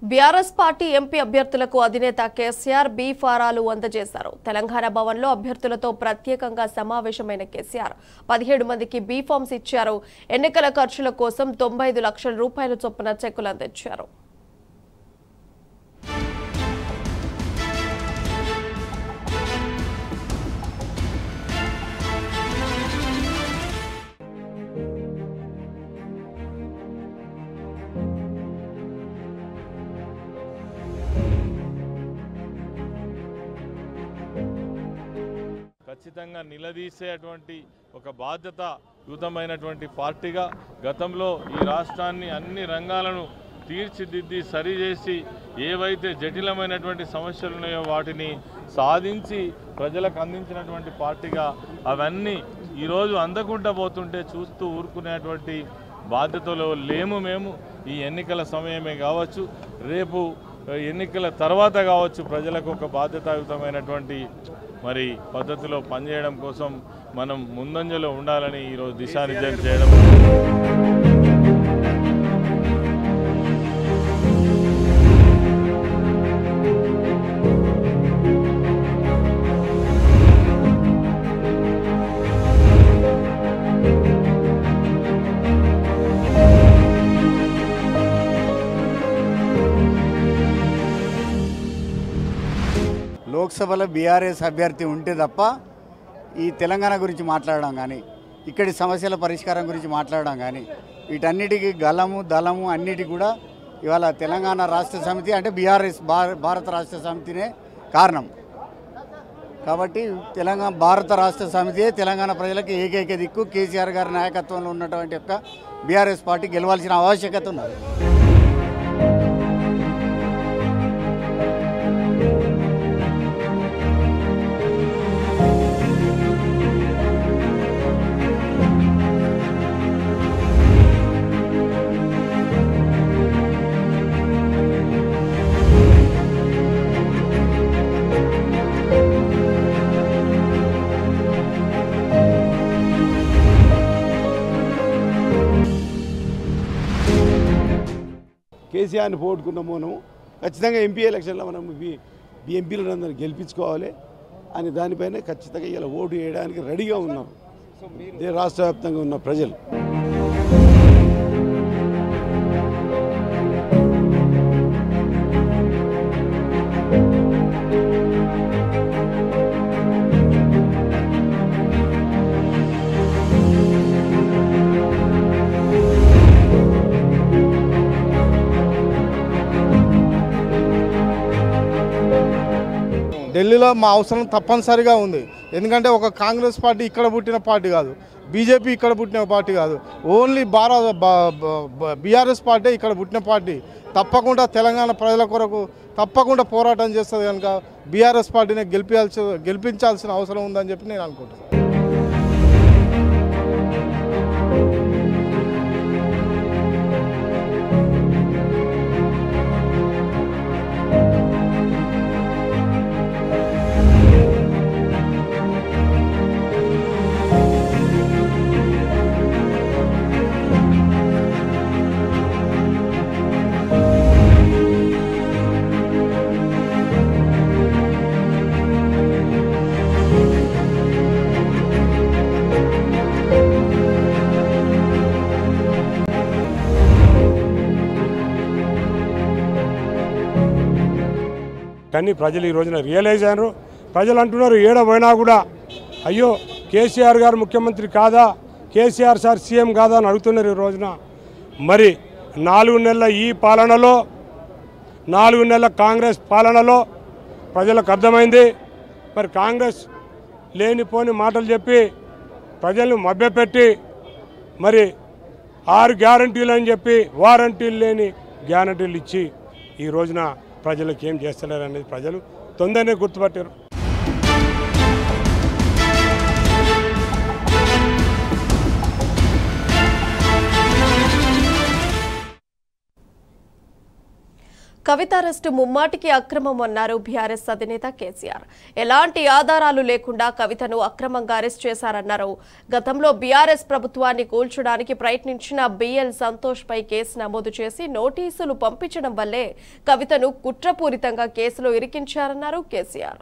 BRS party MP అభ్యర్థులకు అధినేత KCR B ఫారాలు అందజేశారు. తెలంగాణ భవన్లో అభ్యర్థులతో ప్రత్యేకంగా సమావేశమైన కేసీఆర్ 17 మందికి బి ఫామ్స్ ఇచ్చారు. ఎన్నికల ఖర్చుల కోసం 95 లక్షల రూపాయల చొప్పున చెక్కులు అందించారు. ఖచ్చితంగా నిలదీసేటువంటి ఒక బాధ్యతాయుతమైనటువంటి పార్టీగా గతంలో ఈ రాష్ట్రాన్ని అన్ని రంగాలను తీర్చిదిద్ది సరిచేసి ఏవైతే జటిలమైనటువంటి సమస్యలు ఉన్నాయో వాటిని సాధించి ప్రజలకు అందించినటువంటి పార్టీగా అవన్నీ ఈరోజు అందకుండా పోతుంటే చూస్తూ ఊరుకునేటువంటి బాధ్యతలో లేము. మేము ఈ ఎన్నికల సమయమే కావచ్చు, రేపు ఎన్నికల తర్వాత కావచ్చు, ప్రజలకు ఒక బాధ్యతాయుతమైనటువంటి మరి పద్ధతిలో పనిచేయడం కోసం మనం ముందంజలో ఉండాలని ఈరోజు దిశానిర్దేశం చేయడం. లోక్సభలో బీఆర్ఎస్ అభ్యర్థి ఉంటే తప్ప ఈ తెలంగాణ గురించి మాట్లాడడం కానీ, ఇక్కడి సమస్యల పరిష్కారం గురించి మాట్లాడడం కానీ, వీటన్నిటికీ గలము దళము అన్నిటికీ కూడా ఇవాళ తెలంగాణ రాష్ట్ర సమితి అంటే బీఆర్ఎస్ భారత రాష్ట్ర సమితినే కారణం. కాబట్టి భారత రాష్ట్ర సమితియే తెలంగాణ ప్రజలకు ఏకైక దిక్కు. కేసీఆర్ గారి నాయకత్వంలో ఉన్నటువంటి యొక్క బీఆర్ఎస్ పార్టీ గెలవాల్సిన ఆవశ్యకత ఉన్నది. కేసీఆర్ని పోగొట్టుకున్న మనం ఖచ్చితంగా ఎంపీ ఎలక్షన్లో మనం ఎంపీలను గెలిపించుకోవాలి అని దానిపైన ఖచ్చితంగా ఇలా ఓటు వేయడానికి రెడీగా ఉన్నారు రాష్ట్ర వ్యాప్తంగా ఉన్న ప్రజలు. ఢిల్లీలో మా అవసరం తప్పనిసరిగా ఉంది. ఎందుకంటే ఒక కాంగ్రెస్ పార్టీ ఇక్కడ పుట్టిన పార్టీ కాదు, బీజేపీ ఇక్కడ పుట్టిన పార్టీ కాదు, ఓన్లీ బీఆర్ఎస్ పార్టీ ఇక్కడ పుట్టిన పార్టీ. తప్పకుండా తెలంగాణ ప్రజల కొరకు తప్పకుండా పోరాటం చేస్తుంది కనుక బీఆర్ఎస్ పార్టీని గెలిపించాల్సిన అవసరం ఉందని చెప్పి నేను అనుకుంటున్నాను. కానీ ప్రజలు ఈ రోజున రియలైజ్ అయినారు. ప్రజలు అంటున్నారు ఏడ పోయినా కూడా అయ్యో కేసీఆర్ గారు ముఖ్యమంత్రి కాదా, కేసీఆర్ సార్ సీఎం కాదా అని అడుగుతున్నారు ఈ రోజున. మరి 4 నెలల ఈ పాలనలో, 4 నెలల కాంగ్రెస్ పాలనలో ప్రజలకు అర్థమైంది. మరి కాంగ్రెస్ లేనిపోని మాటలు చెప్పి ప్రజలను మభ్యపెట్టి మరి 6 గ్యారంటీలు అని చెప్పి వారంటీలు లేని గ్యారంటీలు ఇచ్చి ఈ రోజున ప్రజలకు ఏం చేస్తలేరు అనేది ప్రజలు తొందరనే గుర్తుపట్టారు. కవిత అరెస్టు ముమ్మాటికి అక్రమం అన్నారు బీఆర్ఎస్ అధినేత కేసీఆర్. ఎలాంటి ఆధారాలు లేకుండా కవితను అక్రమంగా అరెస్ట్ చేశారన్నారు. గతంలో బీఆర్ఎస్ ప్రభుత్వాన్ని కూల్చడానికి ప్రయత్నించిన బిఎల్ సంతోష్ పై కేసు నమోదు చేసి నోటీసులు పంపించడం వల్లే కవితను కుట్రపూరితంగా కేసులో ఇరికించారన్నారు కేసీఆర్.